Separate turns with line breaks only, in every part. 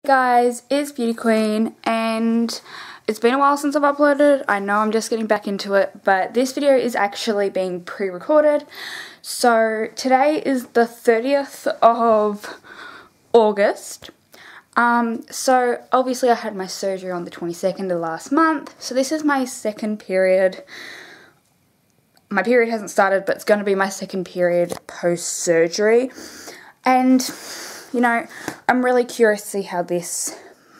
Guys, it's Beauty Queen and it's been a while since I've uploaded. I know I'm just getting back into it, but this video is actually being pre-recorded. So today is the 30th of August. So obviously I had my surgery on the 22nd of last month. So this is my second period. My period hasn't started, but it's going to be my second period post-surgery. And you know, I'm really curious to see how this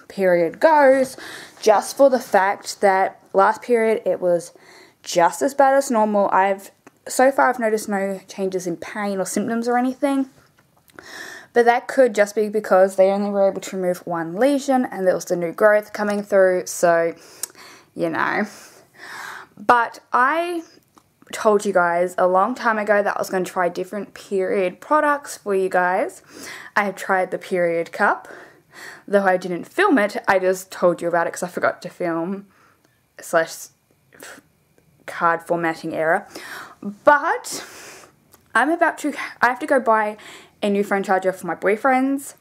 period goes, just for the fact that last period it was just as bad as normal. So far I've noticed no changes in pain or symptoms or anything, but that could just be because they only were able to remove one lesion and there was the new growth coming through, so, you know. But I told you guys a long time ago that I was going to try different period products for you guys. I have tried the period cup, though I didn't film it. I just told you about it because I forgot to film / card formatting error. But I have to go buy a new phone charger for my boyfriend's,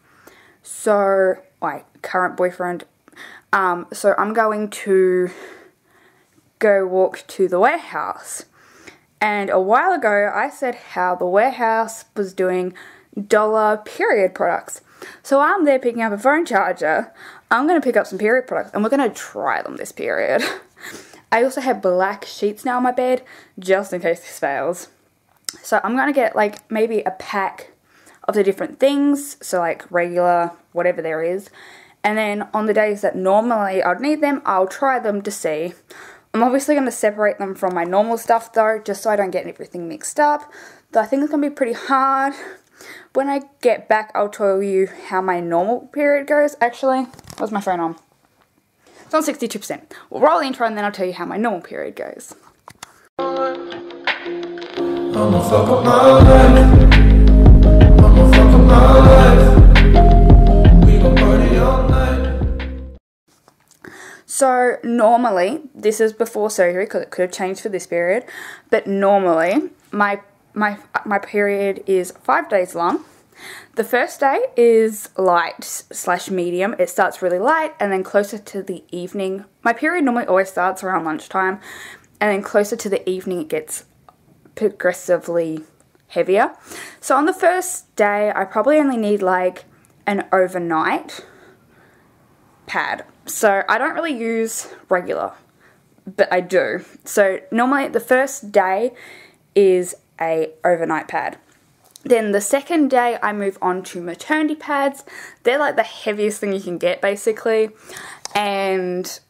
so my current boyfriend. So I'm going to go walk to the warehouse. And a while ago, I said how the warehouse was doing dollar period products. So I'm there picking up a phone charger. I'm going to pick up some period products and we're going to try them this period. I also have black sheets now on my bed, just in case this fails. So I'm going to get like maybe a pack of the different things. So like regular, whatever there is. And then on the days that normally I'd need them, I'll try them to see. I'm obviously going to separate them from my normal stuff though, just so I don't get everything mixed up. Though I think it's going to be pretty hard. When I get back, I'll tell you how my normal period goes. Actually, what's my phone on? It's on 62%. We'll roll the intro and then I'll tell you how my normal period goes.
I'ma fuck up my life. I'ma fuck up my life. We gon' party all night.
So normally, this is before surgery because it could have changed for this period, but normally my period is 5 days long. The first day is light / medium. It starts really light and then closer to the evening. My period normally always starts around lunchtime and then closer to the evening it gets progressively heavier. So on the first day I probably only need like an overnight pad. So I don't really use regular, but I do. So normally the first day is a overnight pad. Then the second day I move on to maternity pads. They're like the heaviest thing you can get basically, and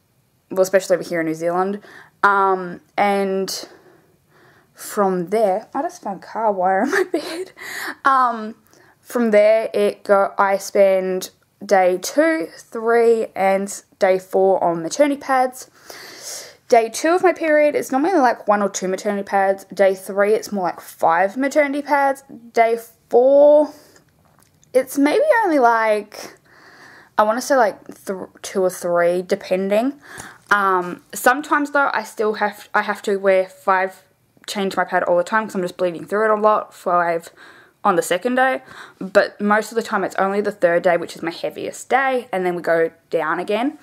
well, especially over here in New Zealand. And from there, I just found car wire on my bed. From there I spend day 2, 3, and day 4 on maternity pads. Day 2 of my period, it's normally like 1 or 2 maternity pads. Day 3, it's more like 5 maternity pads. Day 4, it's maybe only like, I want to say like 2 or 3, depending. Sometimes though, I have to wear 5, change my pad all the time because I'm just bleeding through it a lot on the second day, but most of the time it's only the third day, which is my heaviest day, and then we go down again.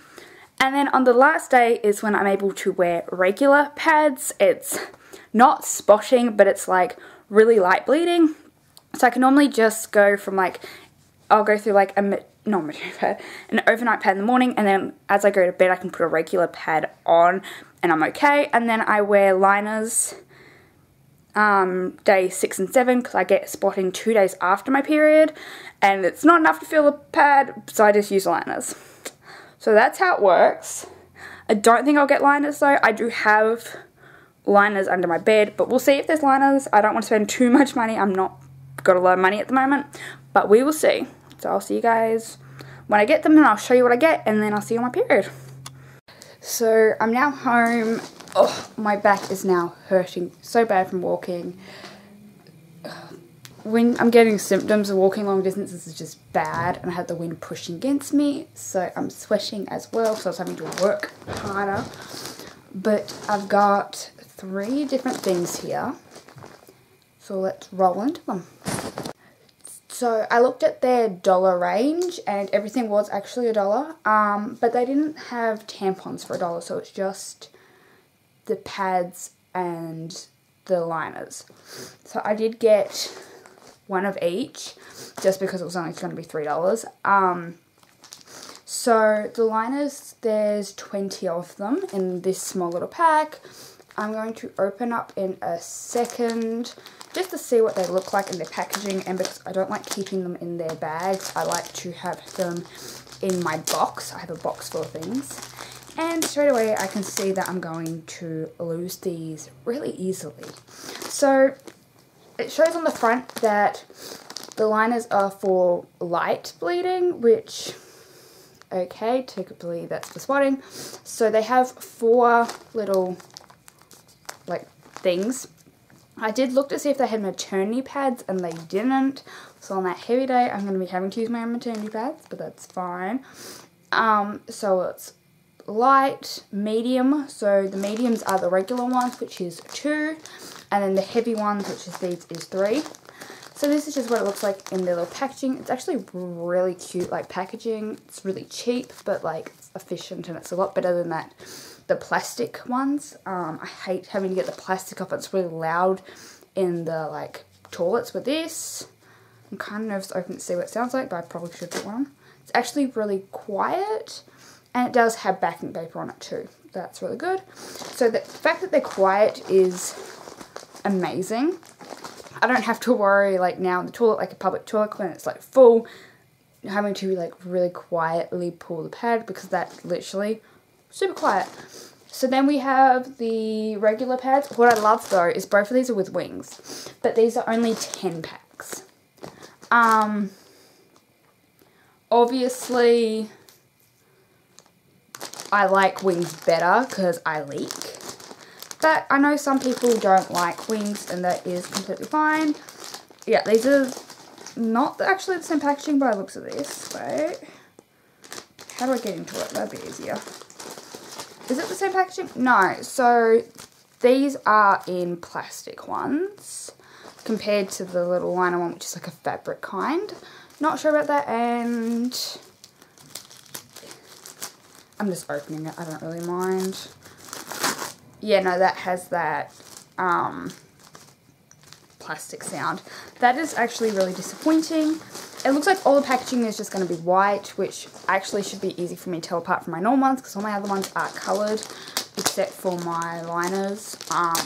And then on the last day is when I'm able to wear regular pads. It's not spotting, but it's like really light bleeding. So I can normally just go from like, I'll go through like an overnight pad in the morning, and then as I go to bed I can put a regular pad on and I'm okay. And then I wear liners day 6 and 7 because I get spotting 2 days after my period and it's not enough to fill the pad, so I just use liners. So that's how it works. I don't think I'll get liners though. I do have liners under my bed, but we'll see if there's liners. I don't want to spend too much money. I'm not got a lot of money at the moment, but we will see. So I'll see you guys when I get them and I'll show you what I get, and then I'll see you on my period. So I'm now home. Oh, my back is now hurting so bad from walking. When I'm getting symptoms of walking long distances is just bad, and I had the wind pushing against me, so I'm sweating as well, so I was having to work harder. But I've got 3 different things here, so let's roll into them. So I looked at their dollar range and everything was actually $1. But they didn't have tampons for $1, so it's just the pads and the liners. So I did get one of each just because it was only going to be $3. So the liners, there's 20 of them in this small little pack. I'm going to open up in a second just to see what they look like in their packaging, and because I don't like keeping them in their bags, I like to have them in my box. I have a box full of things. And straight away I can see that I'm going to lose these really easily. So it shows on the front that the liners are for light bleeding, which, okay, typically that's for spotting. So they have 4 little like things. I did look to see if they had maternity pads and they didn't. So on that heavy day I'm going to be having to use my own maternity pads, but that's fine. So it's light, medium. So the mediums are the regular ones, which is 2. And then the heavy ones, which is these, is 3. So this is just what it looks like in their little packaging. It's actually really cute, like packaging. It's really cheap, but like it's efficient, and it's a lot better than that the plastic ones. I hate having to get the plastic off. It's really loud in the like toilets with this. I'm kind of nervous to open it to see what it sounds like, but I probably should put one on. It's actually really quiet, and it does have backing paper on it too. That's really good. So the fact that they're quiet is amazing. I don't have to worry like now in the toilet, like a public toilet when it's like full, having to like really quietly pull the pad, because that's literally super quiet. So then we have the regular pads. What I love though is both of these are with wings, but these are only 10 packs. Obviously I like wings better because I leak. But I know some people don't like wings, and that is completely fine. Yeah, these are not actually the same packaging by the looks of this. Wait. How do I get into it? That'd be easier. Is it the same packaging? No. So these are in plastic ones compared to the little liner one, which is like a fabric kind. Not sure about that, and I'm just opening it. I don't really mind. Yeah, no, that has that plastic sound. That is actually really disappointing. It looks like all the packaging is just going to be white, which actually should be easy for me to tell apart from my normal ones, because all my other ones are coloured, except for my liners,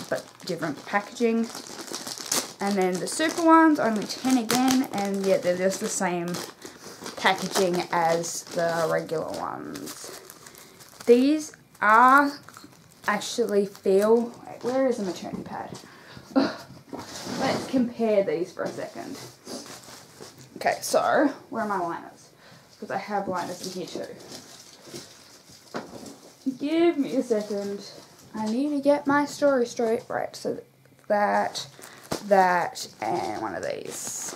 but different packaging. And then the super ones, only 10 again, and yeah, they're just the same packaging as the regular ones. These are actually feel, wait, where is the maternity pad? Let's compare these for a second. Okay, so where are my liners? Because I have liners in here too. Give me a second. I need to get my story straight. Right, so that, and one of these.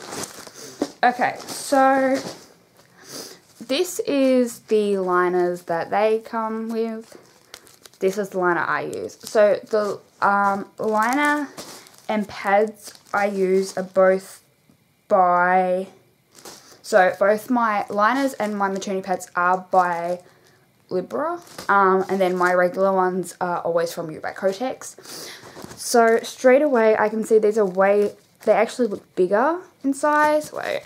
Okay, so this is the liners that they come with. This is the liner I use. So the liner and pads I use are both by, so both my liners and my maternity pads are by Libra, and then my regular ones are always from you by Kotex. So straight away I can see these are way, they actually look bigger in size. Wait,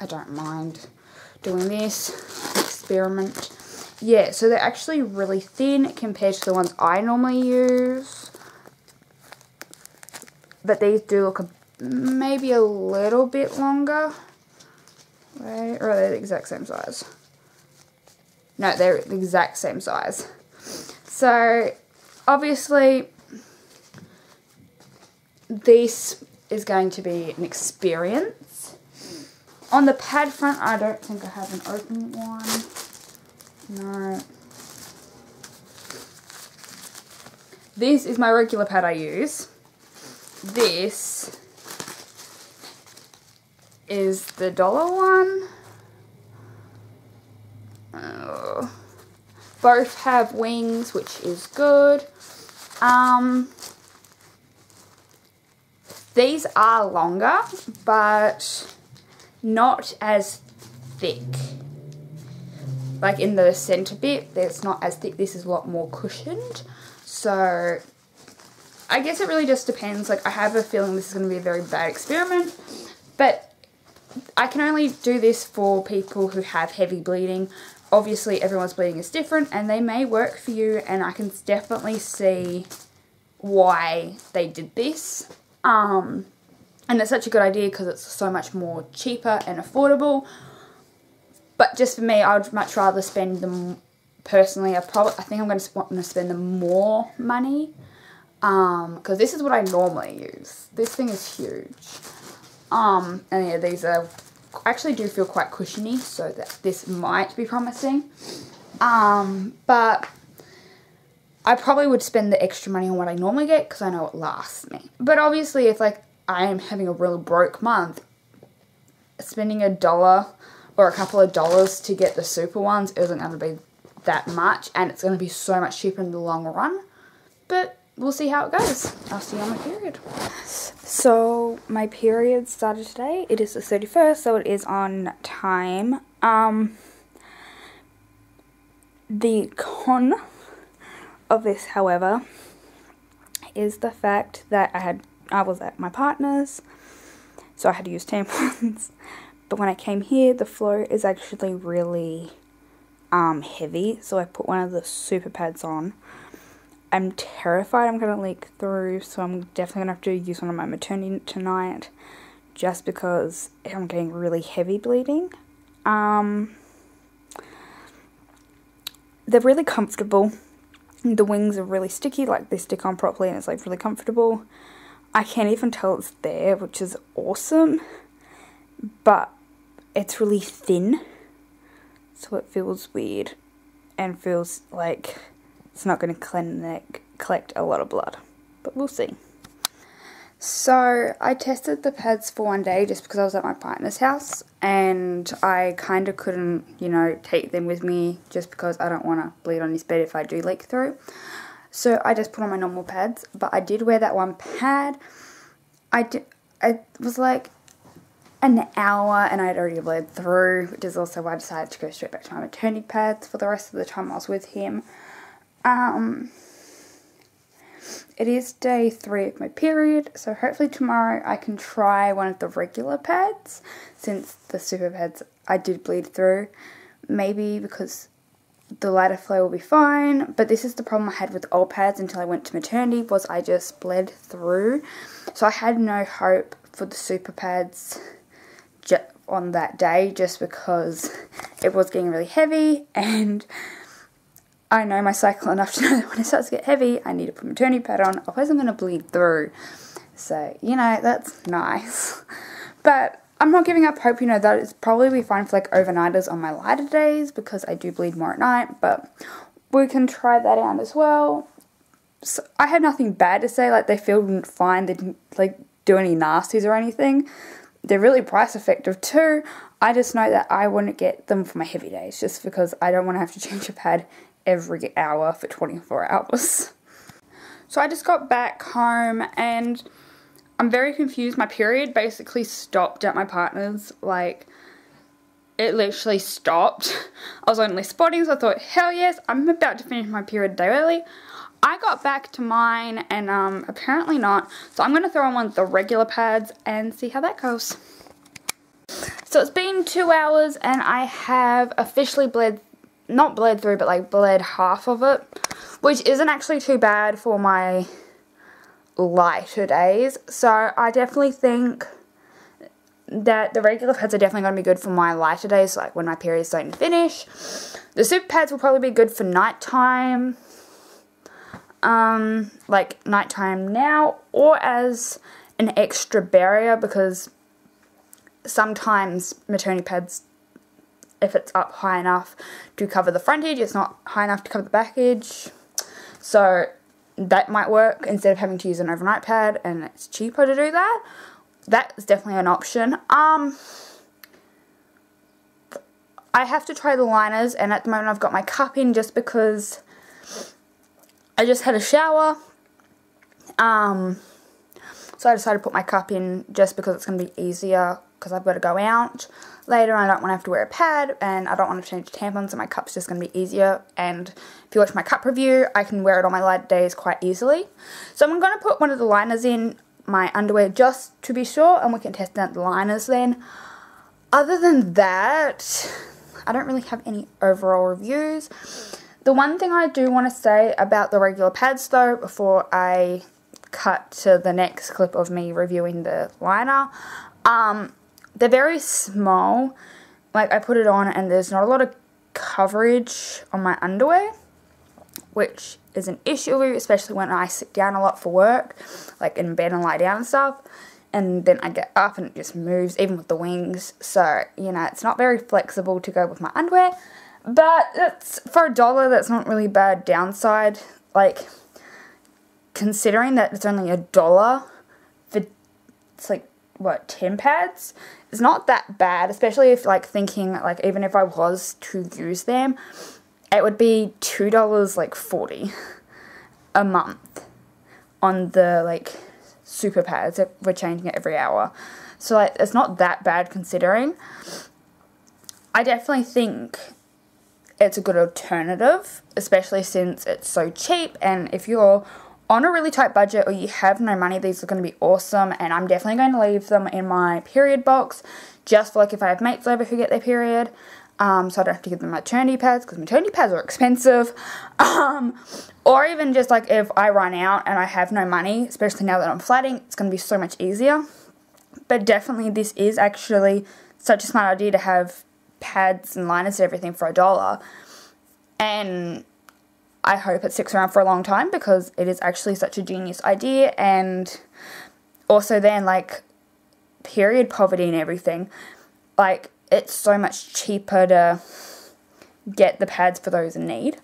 I don't mind doing this experiment. Yeah, so they're actually really thin compared to the ones I normally use. But these do look maybe a little bit longer. Wait, or are they the exact same size? No, they're the exact same size. So, obviously, this is going to be an experience. On the pad front, I don't think I have an open one. No. This is my regular pad I use. This is the dollar one. Oh. Both have wings, which is good. These are longer, but not as thick. Like in the center bit, it's not as thick. This is a lot more cushioned. So I guess it really just depends. Like, I have a feeling this is going to be a very bad experiment, but I can only do this for people who have heavy bleeding. Obviously, everyone's bleeding is different, and they may work for you, and I can definitely see why they did this. And it's such a good idea because it's so much more cheaper and affordable. But just for me, I would much rather spend them, personally, I think I'm going to want to spend them more money. Because this is what I normally use. This thing is huge. And yeah, these are, actually do feel quite cushiony, so that this might be promising. But I probably would spend the extra money on what I normally get because I know it lasts me. But obviously, if like I am having a really broke month, spending $1 or a couple of dollars to get the super ones isn't going to be that much, and it's going to be so much cheaper in the long run. But we'll see how it goes. I'll see you on my period. So my period started today. It is the 31st, so it is on time. The con of this, however, is the fact that I was at my partner's, so I had to use tampons. But when I came here, the floor is actually really heavy, so I put one of the super pads on. I'm terrified I'm going to leak through, so I'm definitely going to have to use one of my maternity tonight, just because I'm getting really heavy bleeding. They're really comfortable. The wings are really sticky, like they stick on properly, and it's like really comfortable. I can't even tell it's there, which is awesome, but it's really thin, so it feels weird and feels like it's not going to collect a lot of blood, but we'll see. So I tested the pads for one day just because I was at my partner's house, and I kind of couldn't, you know, take them with me just because I don't want to bleed on his bed if I do leak through. So I just put on my normal pads, but I did wear that one pad. It was like an hour and I had already bled through, which is also why I decided to go straight back to my maternity pads for the rest of the time I was with him. It is day 3 of my period, so hopefully tomorrow I can try one of the regular pads, since the super pads I did bleed through. Maybe because the lighter flow will be fine, but this is the problem I had with old pads until I went to maternity, was I just bled through. So I had no hope for the super pads on that day, just because it was getting really heavy, and I know my cycle enough to know that when it starts to get heavy, I need to put a maternity pad on, otherwise I'm going to bleed through. So, you know, that's nice. But I'm not giving up hope, you know, that it's probably be fine for like overnighters on my lighter days, because I do bleed more at night, but we can try that out as well. So I have nothing bad to say, like they feel fine, they didn't like do any nasties or anything. They're really price effective too. I just know that I wouldn't get them for my heavy days, just because I don't want to have to change a pad every hour for 24 hours. So I just got back home and I'm very confused. My period basically stopped at my partner's. Like, it literally stopped. I was only spotting, so I thought, hell yes, I'm about to finish my period a day early. I got back to mine and apparently not. So I'm going to throw on one of the regular pads and see how that goes. So it's been 2 hours and I have officially not bled through, but like bled half of it, which isn't actually too bad for my lighter days. So I definitely think that the regular pads are definitely going to be good for my lighter days, like when my period is starting to finish. The super pads will probably be good for nighttime, like nighttime now, or as an extra barrier, because sometimes maternity pads, if it's up high enough to cover the frontage, it's not high enough to cover the backage. So that might work instead of having to use an overnight pad, and it's cheaper to do that. That's definitely an option. I have to try the liners, and at the moment I've got my cup in just because I just had a shower. So I decided to put my cup in just because it's going to be easier, because I've got to go out later and I don't want to have to wear a pad, and I don't want to change tampons, so my cup's just going to be easier. And if you watch my cup review, I can wear it on my light days quite easily. So I'm going to put one of the liners in my underwear just to be sure, and we can test out the liners then. Other than that, I don't really have any overall reviews. The one thing I do want to say about the regular pads though, before I cut to the next clip of me reviewing the liner, they're very small. Like, I put it on and there's not a lot of coverage on my underwear, which is an issue, especially when I sit down a lot for work, like in bed and lie down and stuff, and then I get up and it just moves, even with the wings. So, you know, it's not very flexible to go with my underwear, but it's, for $1, that's not really bad downside. Like, considering that it's only $1 for, it's like, what, 10 pads? It's not that bad, especially if, like, thinking, like, even if I was to use them, it would be $2, like, 40 a month on the, like, super pads if we're changing it every hour. So, like, it's not that bad considering. I definitely think it's a good alternative, especially since it's so cheap, and if you're on a really tight budget or you have no money, these are going to be awesome. And I'm definitely going to leave them in my period box, just for, like, if I have mates over who get their period, so I don't have to give them maternity pads, because maternity pads are expensive, or even just, like, if I run out and I have no money, especially now that I'm flatting, it's going to be so much easier. But definitely this is actually such a smart idea to have pads and liners and everything for $1, and I hope it sticks around for a long time, because it is actually such a genius idea. And also then, like, period poverty and everything, like, it's so much cheaper to get the pads for those in need,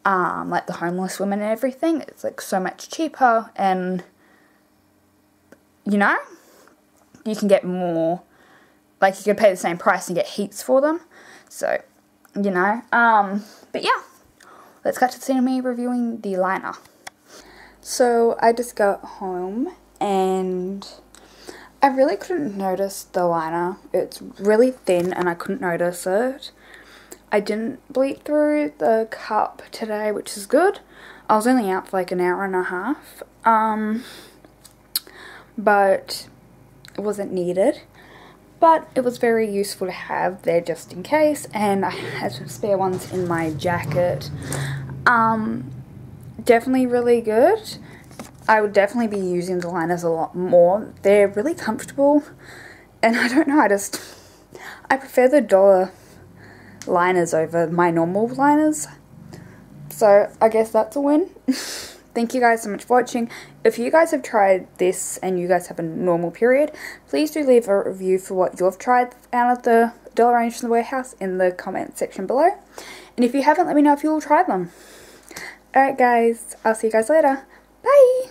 like the homeless women and everything. It's, like, so much cheaper, and, you know, you can get more, like, you could pay the same price and get heaps for them. So, you know, but yeah, let's cut to the scene of me reviewing the liner. So I just got home and I really couldn't notice the liner. It's really thin and I couldn't notice it. I didn't bleed through the cup today, which is good. I was only out for like an hour and a half, but it wasn't needed. But it was very useful to have there just in case, and I had some spare ones in my jacket. Definitely really good. I would definitely be using the liners a lot more. They're really comfortable, and I don't know, I prefer the $1 liners over my normal liners. So I guess that's a win. Thank you guys so much for watching. If you guys have tried this and you guys have a normal period, please do leave a review for what you've tried out of the dollar range from the warehouse in the comment section below. And if you haven't, let me know if you will try them. Alright guys, I'll see you guys later. Bye!